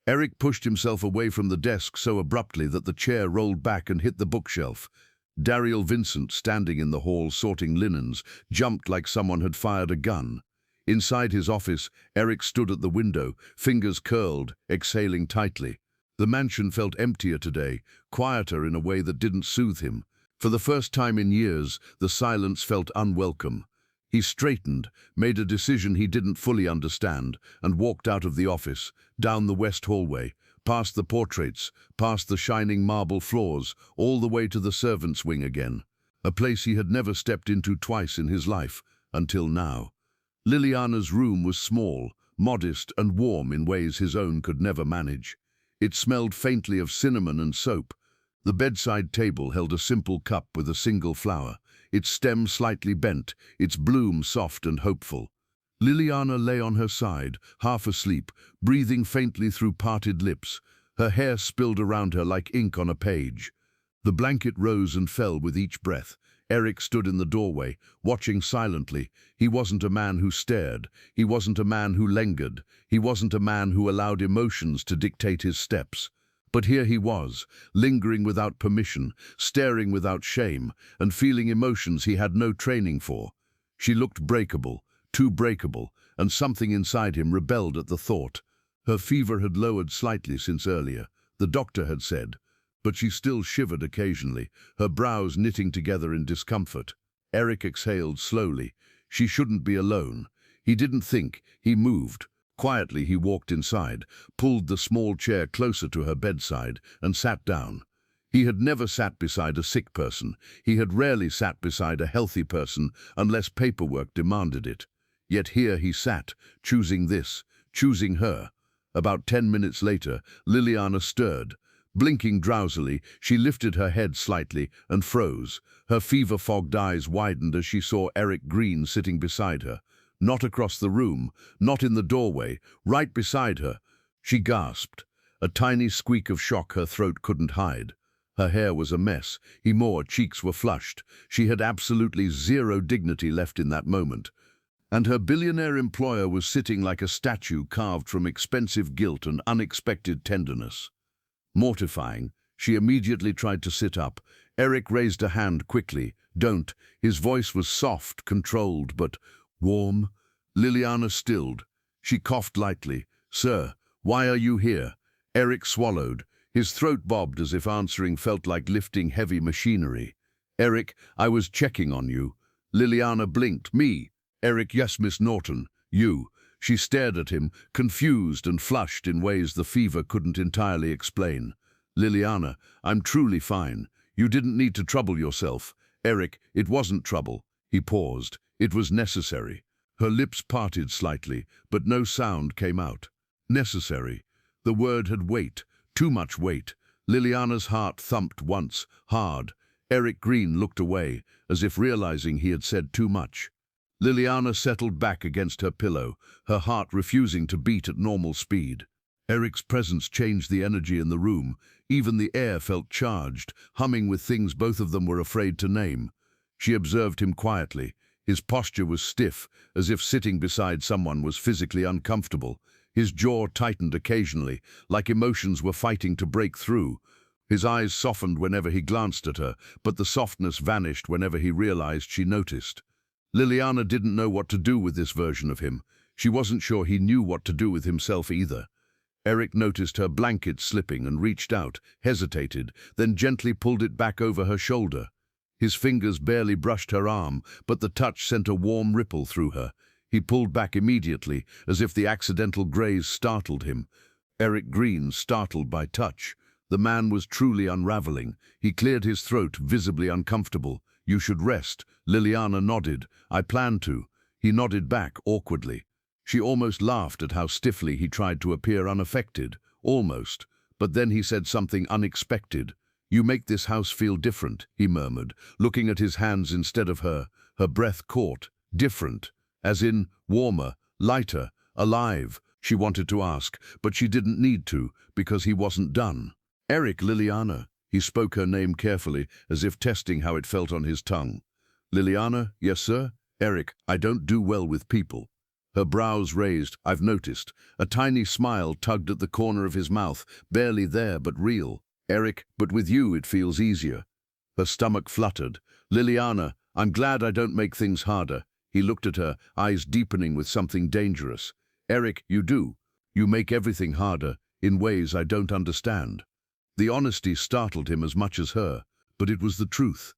Eric pushed himself away from the desk so abruptly that the chair rolled back and hit the bookshelf. Daryl Vincent, standing in the hall sorting linens, jumped like someone had fired a gun. Inside his office, Eric stood at the window, fingers curled, exhaling tightly. The mansion felt emptier today, quieter in a way that didn't soothe him. For the first time in years, the silence felt unwelcome. He straightened, made a decision he didn't fully understand, and walked out of the office, down the west hallway, past the portraits, past the shining marble floors, all the way to the servants' wing again. A place he had never stepped into twice in his life, until now. Liliana's room was small, modest and warm in ways his own could never manage. It smelled faintly of cinnamon and soap. The bedside table held a simple cup with a single flower, its stem slightly bent, its bloom soft and hopeful. Liliana lay on her side, half asleep, breathing faintly through parted lips. Her hair spilled around her like ink on a page. The blanket rose and fell with each breath. Eric stood in the doorway, watching silently. He wasn't a man who stared. He wasn't a man who lingered. He wasn't a man who allowed emotions to dictate his steps. But here he was, lingering without permission, staring without shame, and feeling emotions he had no training for. She looked breakable, too breakable, and something inside him rebelled at the thought. Her fever had lowered slightly since earlier, the doctor had said, but she still shivered occasionally, her brows knitting together in discomfort. Eric exhaled slowly. She shouldn't be alone. He didn't think, he moved. Quietly he walked inside, pulled the small chair closer to her bedside, and sat down. He had never sat beside a sick person. He had rarely sat beside a healthy person unless paperwork demanded it. Yet here he sat, choosing this, choosing her. About 10 minutes later, Liliana stirred. Blinking drowsily, she lifted her head slightly and froze. Her fever-fogged eyes widened as she saw Eric Green sitting beside her. Not across the room, not in the doorway, right beside her. She gasped. A tiny squeak of shock her throat couldn't hide. Her hair was a mess. Her cheeks were flushed. She had absolutely zero dignity left in that moment. And her billionaire employer was sitting like a statue carved from expensive guilt and unexpected tenderness. Mortifying, she immediately tried to sit up. Eric raised a hand quickly. Don't. His voice was soft, controlled, but warm. Liliana stilled. She coughed lightly. Sir, why are you here? Eric swallowed. His throat bobbed as if answering felt like lifting heavy machinery. Eric, I was checking on you. Liliana blinked. Me? Eric, yes, Miss Norton. You. She stared at him, confused and flushed in ways the fever couldn't entirely explain. Liliana, I'm truly fine. You didn't need to trouble yourself. Eric, it wasn't trouble. He paused. It was necessary. Her lips parted slightly, but no sound came out. Necessary. The word had weight, too much weight. Liliana's heart thumped once, hard. Eric Green looked away, as if realizing he had said too much. Liliana settled back against her pillow, her heart refusing to beat at normal speed. Eric's presence changed the energy in the room. Even the air felt charged, humming with things both of them were afraid to name. She observed him quietly. His posture was stiff, as if sitting beside someone was physically uncomfortable. His jaw tightened occasionally, like emotions were fighting to break through. His eyes softened whenever he glanced at her, but the softness vanished whenever he realized she noticed. Liliana didn't know what to do with this version of him. She wasn't sure he knew what to do with himself either. Eric noticed her blanket slipping and reached out, hesitated, then gently pulled it back over her shoulder. His fingers barely brushed her arm, but the touch sent a warm ripple through her. He pulled back immediately, as if the accidental graze startled him. Eric Green, startled by touch. The man was truly unraveling. He cleared his throat, visibly uncomfortable. You should rest. Liliana nodded. I plan to. He nodded back awkwardly. She almost laughed at how stiffly he tried to appear unaffected. Almost. But then he said something unexpected. You make this house feel different, he murmured, looking at his hands instead of her. Her breath caught. Different. As in, warmer, lighter, alive. She wanted to ask, but she didn't need to, because he wasn't done. Eric, Liliana. He spoke her name carefully, as if testing how it felt on his tongue. Liliana, yes, sir? Eric, I don't do well with people. Her brows raised, I've noticed. A tiny smile tugged at the corner of his mouth, barely there but real. Eric, but with you it feels easier. Her stomach fluttered. Liliana, I'm glad I don't make things harder. He looked at her, eyes deepening with something dangerous. "Eric, you do. You make everything harder, in ways I don't understand." The honesty startled him as much as her, but it was the truth.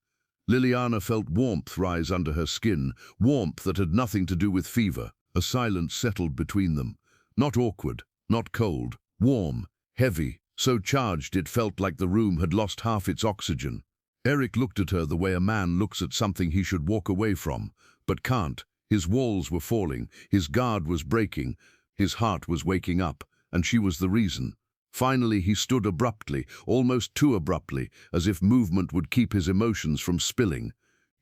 Liliana felt warmth rise under her skin, warmth that had nothing to do with fever. A silence settled between them. Not awkward, not cold, warm, heavy, so charged it felt like the room had lost half its oxygen. Eric looked at her the way a man looks at something he should walk away from, but can't. His walls were falling, his guard was breaking, his heart was waking up, and she was the reason. Finally he stood abruptly, almost too abruptly, as if movement would keep his emotions from spilling.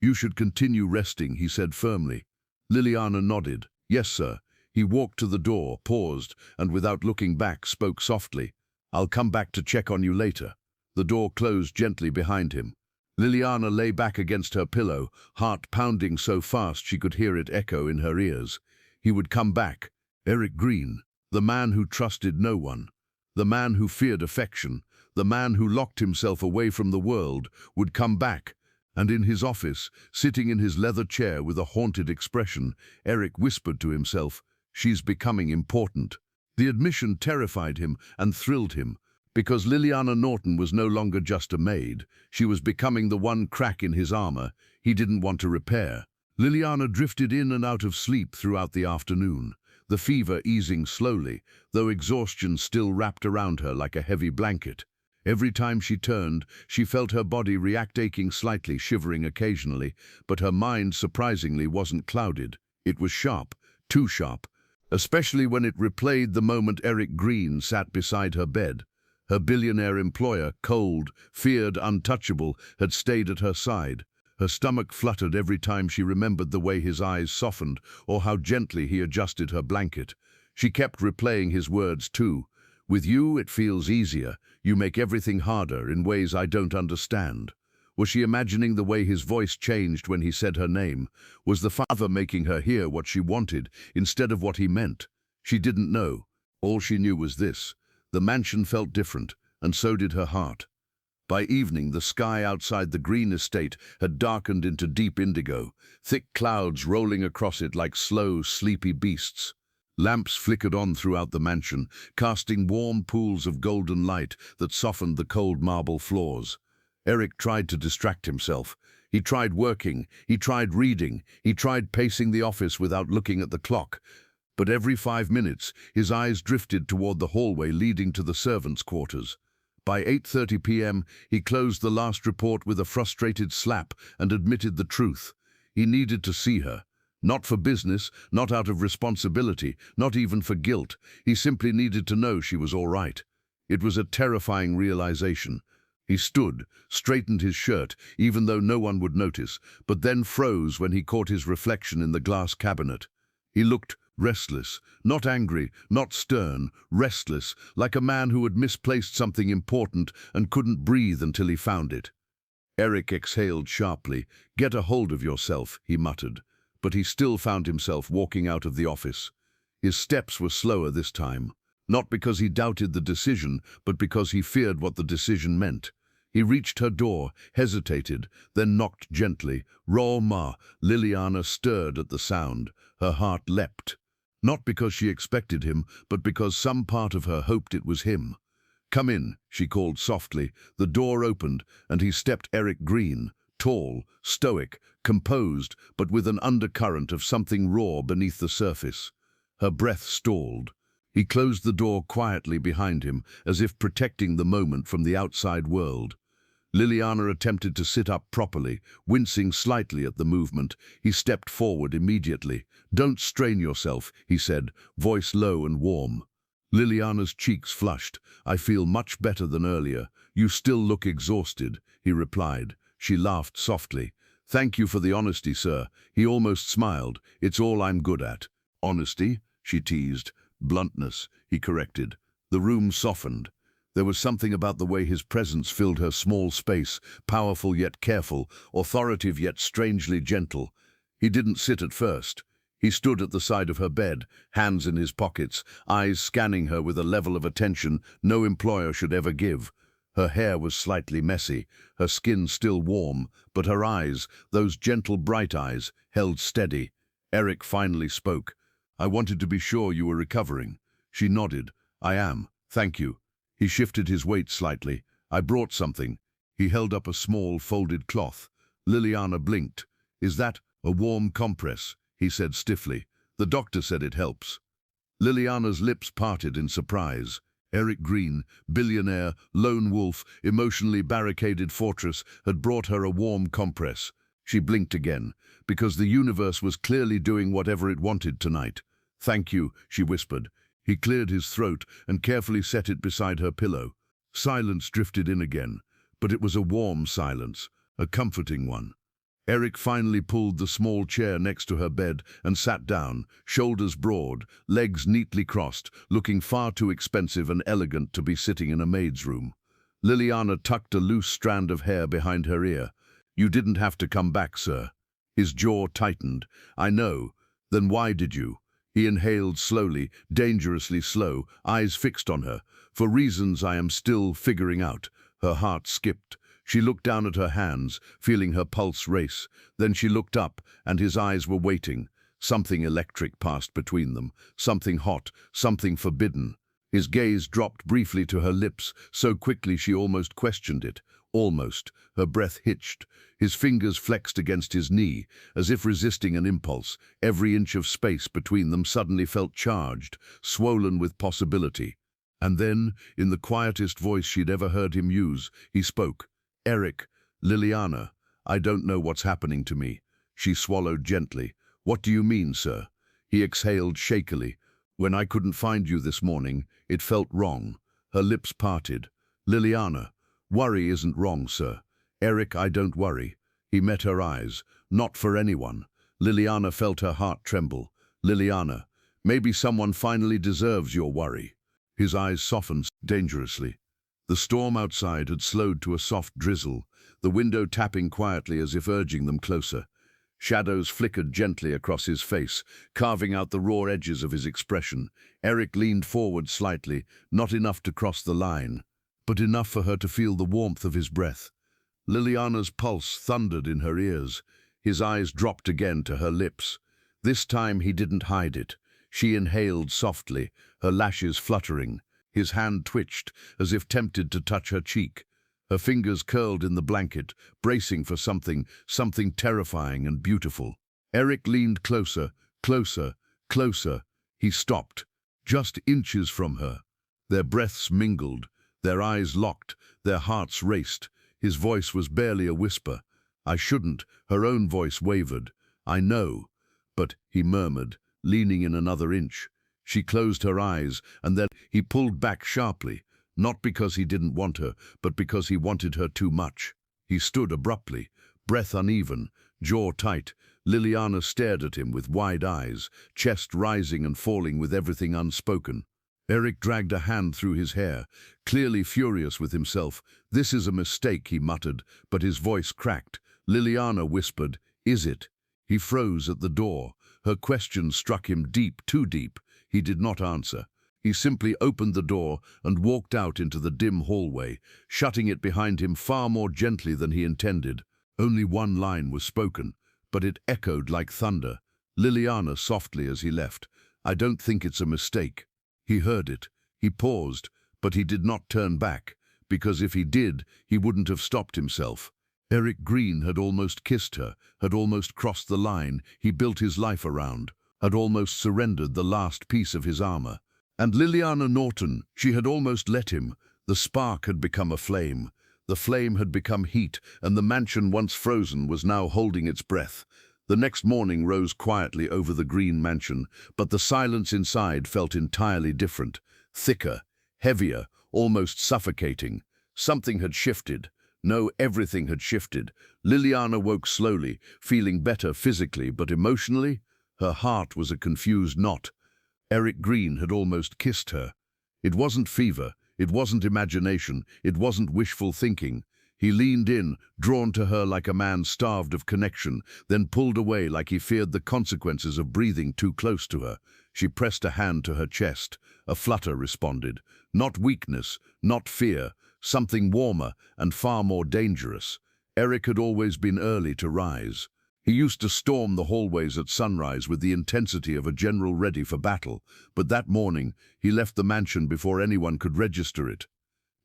"You should continue resting," he said firmly. Liliana nodded. "Yes, sir." He walked to the door, paused, and without looking back spoke softly. "I'll come back to check on you later." The door closed gently behind him. Liliana lay back against her pillow, heart pounding so fast she could hear it echo in her ears. He would come back. Eric Green, the man who trusted no one, the man who feared affection, the man who locked himself away from the world, would come back. And in his office, sitting in his leather chair with a haunted expression, Eric whispered to himself, "She's becoming important." The admission terrified him and thrilled him, because Liliana Norton was no longer just a maid. She was becoming the one crack in his armor he didn't want to repair. Liliana drifted in and out of sleep throughout the afternoon, the fever easing slowly, though exhaustion still wrapped around her like a heavy blanket. Every time she turned, she felt her body react, aching slightly, shivering occasionally, but her mind surprisingly wasn't clouded. It was sharp, too sharp, especially when it replayed the moment Eric Green sat beside her bed. Her billionaire employer, cold, feared, untouchable, had stayed at her side. Her stomach fluttered every time she remembered the way his eyes softened or how gently he adjusted her blanket. She kept replaying his words too. "With you, it feels easier. You make everything harder in ways I don't understand." Was she imagining the way his voice changed when he said her name? Was the father making her hear what she wanted instead of what he meant? She didn't know. All she knew was this: the mansion felt different, and so did her heart. By evening, the sky outside the Green estate had darkened into deep indigo, thick clouds rolling across it like slow, sleepy beasts. Lamps flickered on throughout the mansion, casting warm pools of golden light that softened the cold marble floors. Eric tried to distract himself. He tried working, he tried reading, he tried pacing the office without looking at the clock. But every 5 minutes, his eyes drifted toward the hallway leading to the servants' quarters. By 8:30 p.m., he closed the last report with a frustrated slap and admitted the truth. He needed to see her. Not for business, not out of responsibility, not even for guilt. He simply needed to know she was all right. It was a terrifying realization. He stood, straightened his shirt, even though no one would notice, but then froze when he caught his reflection in the glass cabinet. He looked restless, not angry, not stern, restless, like a man who had misplaced something important and couldn't breathe until he found it. Eric exhaled sharply. "Get a hold of yourself," he muttered, but he still found himself walking out of the office. His steps were slower this time, not because he doubted the decision, but because he feared what the decision meant. He reached her door, hesitated, then knocked gently. "Roma." Liliana stirred at the sound. Her heart leapt. Not because she expected him, but because some part of her hoped it was him. "Come in," she called softly. The door opened, and he stepped Eric Green, tall, stoic, composed, but with an undercurrent of something raw beneath the surface. Her breath stalled. He closed the door quietly behind him, as if protecting the moment from the outside world. Liliana attempted to sit up properly, wincing slightly at the movement. He stepped forward immediately. "Don't strain yourself," he said, voice low and warm. Liliana's cheeks flushed. "I feel much better than earlier. You still look exhausted," he replied. She laughed softly. "Thank you for the honesty, sir." He almost smiled. "It's all I'm good at." "Honesty?" she teased. "Bluntness," he corrected. The room softened. There was something about the way his presence filled her small space, powerful yet careful, authoritative yet strangely gentle. He didn't sit at first. He stood at the side of her bed, hands in his pockets, eyes scanning her with a level of attention no employer should ever give. Her hair was slightly messy, her skin still warm, but her eyes, those gentle bright eyes, held steady. Eric finally spoke. "I wanted to be sure you were recovering." She nodded. "I am, thank you." He shifted his weight slightly. "I brought something." He held up a small folded cloth. Liliana blinked. "Is that a warm compress?" he said stiffly. "The doctor said it helps." Liliana's lips parted in surprise. Eric Green, billionaire, lone wolf, emotionally barricaded fortress, had brought her a warm compress. She blinked again, because the universe was clearly doing whatever it wanted tonight. "Thank you," she whispered. He cleared his throat and carefully set it beside her pillow. Silence drifted in again, but it was a warm silence, a comforting one. Eric finally pulled the small chair next to her bed and sat down, shoulders broad, legs neatly crossed, looking far too expensive and elegant to be sitting in a maid's room. Liliana tucked a loose strand of hair behind her ear. "You didn't have to come back, sir." His jaw tightened. "I know. Then why did you?" He inhaled slowly, dangerously slow, eyes fixed on her. "For reasons I am still figuring out." Her heart skipped. She looked down at her hands, feeling her pulse race. Then she looked up, and his eyes were waiting. Something electric passed between them, something hot, something forbidden. His gaze dropped briefly to her lips, so quickly she almost questioned it. Almost. Her breath hitched. His fingers flexed against his knee, as if resisting an impulse. Every inch of space between them suddenly felt charged, swollen with possibility. And then, in the quietest voice she'd ever heard him use, he spoke. "Eric, Liliana, I don't know what's happening to me." She swallowed gently. "What do you mean, sir?" He exhaled shakily. "When I couldn't find you this morning, it felt wrong." Her lips parted. "Liliana, worry isn't wrong, sir." "Eric, I don't worry." He met her eyes. "Not for anyone." Liliana felt her heart tremble. "Liliana, maybe someone finally deserves your worry." His eyes softened dangerously. The storm outside had slowed to a soft drizzle, the window tapping quietly as if urging them closer. Shadows flickered gently across his face, carving out the raw edges of his expression. Eric leaned forward slightly, not enough to cross the line, but enough for her to feel the warmth of his breath. Liliana's pulse thundered in her ears. His eyes dropped again to her lips. This time he didn't hide it. She inhaled softly, her lashes fluttering. His hand twitched, as if tempted to touch her cheek. Her fingers curled in the blanket, bracing for something terrifying and beautiful. Eric leaned closer, closer, closer. He stopped, just inches from her. Their breaths mingled, their eyes locked, their hearts raced. His voice was barely a whisper. "I shouldn't." Her own voice wavered. "I know." "But," he murmured, leaning in another inch. She closed her eyes, and then he pulled back sharply, not because he didn't want her, but because he wanted her too much. He stood abruptly, breath uneven, jaw tight. Liliana stared at him with wide eyes, chest rising and falling with everything unspoken. Eric dragged a hand through his hair, clearly furious with himself. "This is a mistake," he muttered, but his voice cracked. Liliana whispered, "Is it?" He froze at the door. Her question struck him deep, too deep. He did not answer. He simply opened the door and walked out into the dim hallway, shutting it behind him far more gently than he intended. Only one line was spoken, but it echoed like thunder. Liliana softly as he left, "I don't think it's a mistake." He heard it. He paused, but he did not turn back, because if he did, he wouldn't have stopped himself. Eric Green had almost kissed her, had almost crossed the line he built his life around, had almost surrendered the last piece of his armor. And Liliana Norton, she had almost let him. The spark had become a flame. The flame had become heat, and the mansion once frozen was now holding its breath. The next morning rose quietly over the Green mansion, but the silence inside felt entirely different. Thicker, heavier, almost suffocating. Something had shifted. No, everything had shifted. Liliana woke slowly, feeling better physically, but emotionally, her heart was a confused knot. Eric Green had almost kissed her. It wasn't fever, it wasn't imagination, it wasn't wishful thinking. He leaned in, drawn to her like a man starved of connection, then pulled away like he feared the consequences of breathing too close to her. She pressed a hand to her chest. A flutter responded. Not weakness, not fear, something warmer and far more dangerous. Eric had always been early to rise. He used to storm the hallways at sunrise with the intensity of a general ready for battle, but that morning he left the mansion before anyone could register it.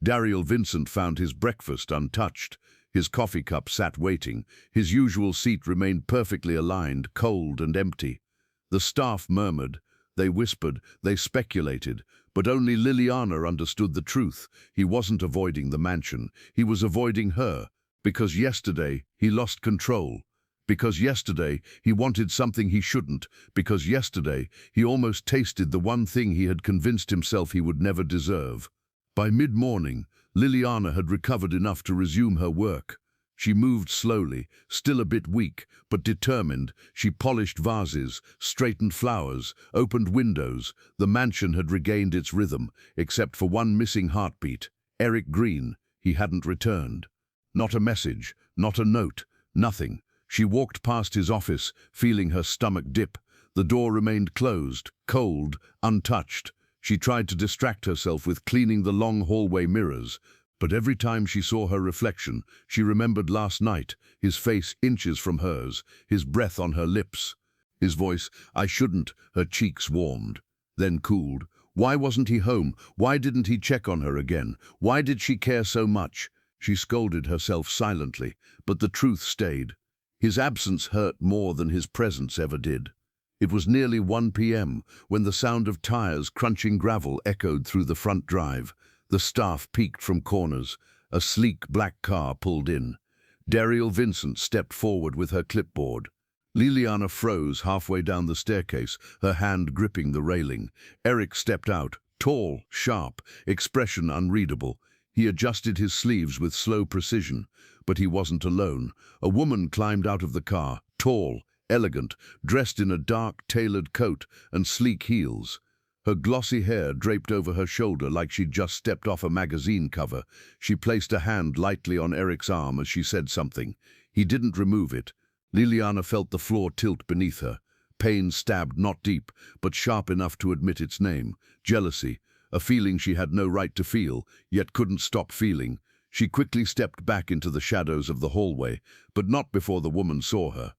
Daryl Vincent found his breakfast untouched. His coffee cup sat waiting. His usual seat remained perfectly aligned, cold and empty. The staff murmured. They whispered. They speculated. But only Liliana understood the truth. He wasn't avoiding the mansion. He was avoiding her. Because yesterday he lost control. Because yesterday he wanted something he shouldn't. Because yesterday he almost tasted the one thing he had convinced himself he would never deserve. By mid-morning, Liliana had recovered enough to resume her work. She moved slowly, still a bit weak, but determined. She polished vases, straightened flowers, opened windows. The mansion had regained its rhythm, except for one missing heartbeat. Eric Green. He hadn't returned. Not a message, not a note, nothing. She walked past his office, feeling her stomach dip. The door remained closed, cold, untouched. She tried to distract herself with cleaning the long hallway mirrors, but every time she saw her reflection, she remembered last night, his face inches from hers, his breath on her lips. His voice, "I shouldn't," her cheeks warmed, then cooled. Why wasn't he home? Why didn't he check on her again? Why did she care so much? She scolded herself silently, but the truth stayed. His absence hurt more than his presence ever did. It was nearly 1 p.m. when the sound of tires crunching gravel echoed through the front drive. The staff peeked from corners. A sleek black car pulled in. Daryl Vincent stepped forward with her clipboard. Liliana froze halfway down the staircase, her hand gripping the railing. Eric stepped out, tall, sharp, expression unreadable. He adjusted his sleeves with slow precision, but he wasn't alone. A woman climbed out of the car, tall, elegant, dressed in a dark, tailored coat and sleek heels. Her glossy hair draped over her shoulder like she'd just stepped off a magazine cover. She placed a hand lightly on Eric's arm as she said something. He didn't remove it. Liliana felt the floor tilt beneath her. Pain stabbed not deep, but sharp enough to admit its name. Jealousy, a feeling she had no right to feel, yet couldn't stop feeling. She quickly stepped back into the shadows of the hallway, but not before the woman saw her.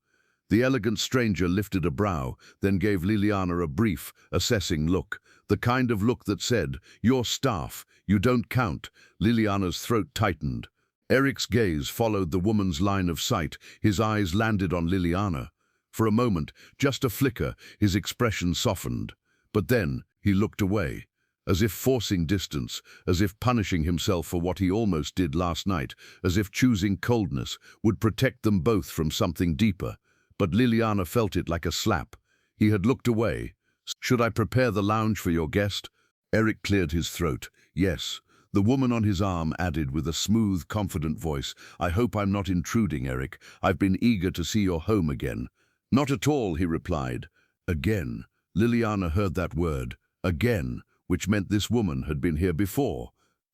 The elegant stranger lifted a brow, then gave Liliana a brief, assessing look. The kind of look that said, "You're staff, you don't count." Liliana's throat tightened. Eric's gaze followed the woman's line of sight. His eyes landed on Liliana. For a moment, just a flicker, his expression softened. But then he looked away, as if forcing distance, as if punishing himself for what he almost did last night, as if choosing coldness would protect them both from something deeper. But Liliana felt it like a slap. He had looked away. "Should I prepare the lounge for your guest?" Eric cleared his throat. "Yes." The woman on his arm added with a smooth, confident voice, "I hope I'm not intruding, Eric. I've been eager to see your home again." "Not at all," he replied. Again. Liliana heard that word. Again, which meant this woman had been here before.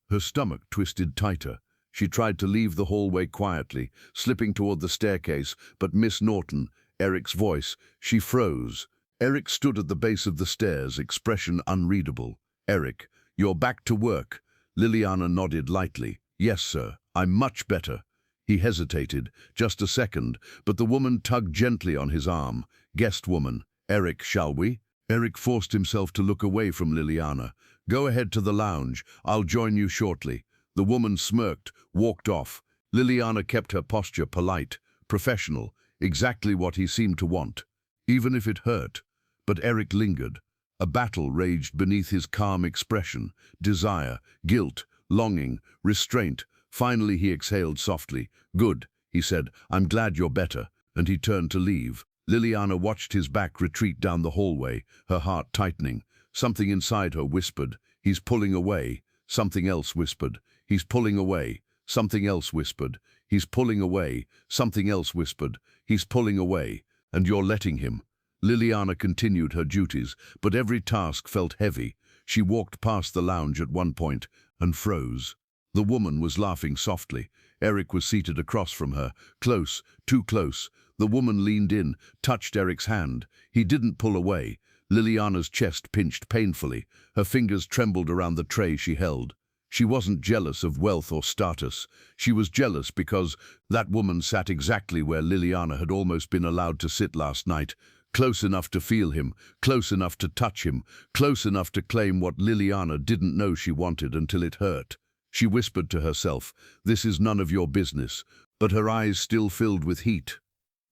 Her stomach twisted tighter. She tried to leave the hallway quietly, slipping toward the staircase, but Miss Norton, Eric's voice, she froze. Eric stood at the base of the stairs, expression unreadable. "Eric, you're back to work." Liliana nodded lightly. "Yes, sir, I'm much better." He hesitated, just a second, but the woman tugged gently on his arm. "Guest woman, Eric, shall we?" Eric forced himself to look away from Liliana. "Go ahead to the lounge. I'll join you shortly." The woman smirked, walked off. Liliana kept her posture polite, professional, exactly what he seemed to want, even if it hurt. But Eric lingered. A battle raged beneath his calm expression. Desire, guilt, longing, restraint. Finally he exhaled softly. "Good," he said. "I'm glad you're better." And he turned to leave. Liliana watched his back retreat down the hallway, her heart tightening. Something inside her whispered, "He's pulling away." Something else whispered, "He's pulling away." Something else whispered, "He's pulling away." Something else whispered, "He's pulling away." "And you're letting him." Liliana continued her duties, but every task felt heavy. She walked past the lounge at one point and froze. The woman was laughing softly. Eric was seated across from her, close, too close. The woman leaned in, touched Eric's hand. He didn't pull away. Liliana's chest pinched painfully. Her fingers trembled around the tray she held. She wasn't jealous of wealth or status. She was jealous because that woman sat exactly where Liliana had almost been allowed to sit last night, close enough to feel him, close enough to touch him, close enough to claim what Liliana didn't know she wanted until it hurt. She whispered to herself, "This is none of your business," but her eyes still filled with heat.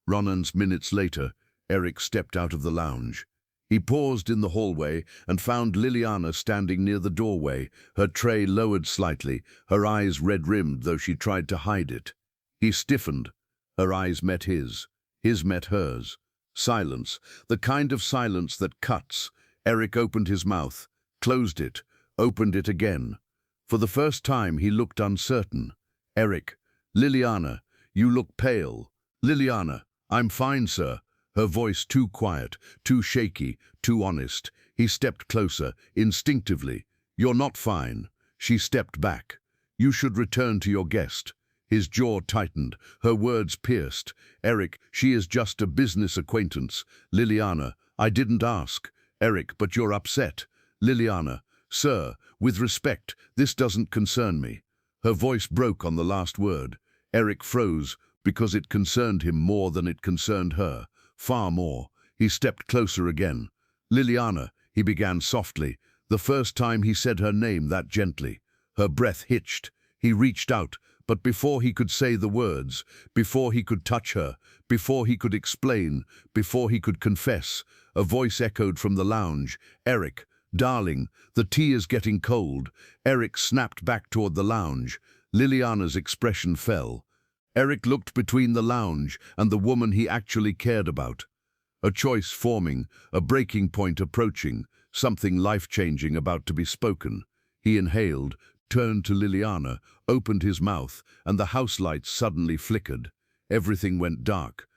Ronan's minutes later, Eric stepped out of the lounge. He paused in the hallway and found Liliana standing near the doorway, her tray lowered slightly, her eyes red-rimmed though she tried to hide it. He stiffened. Her eyes met his met hers. Silence, the kind of silence that cuts. Eric opened his mouth, closed it, opened it again. For the first time he looked uncertain. "Eric, Liliana, you look pale." "Liliana, I'm fine, sir." Her voice too quiet, too shaky, too honest. He stepped closer, instinctively. "You're not fine." She stepped back. "You should return to your guest." His jaw tightened, her words pierced. "Eric, she is just a business acquaintance." "Liliana, I didn't ask." "Eric, but you're upset." "Liliana, sir, with respect, this doesn't concern me." Her voice broke on the last word. Eric froze because it concerned him more than it concerned her. Far more. He stepped closer again. "Liliana," he began softly, the first time he said her name that gently. Her breath hitched. He reached out, but before he could say the words, before he could touch her, before he could explain, before he could confess, a voice echoed from the lounge. "Eric, darling, the tea is getting cold." Eric snapped back toward the lounge. Liliana's expression fell. Eric looked between the lounge and the woman he actually cared about. A choice forming, a breaking point approaching, something life-changing about to be spoken. He inhaled, turned to Liliana, opened his mouth, and the house lights suddenly flickered. Everything went dark.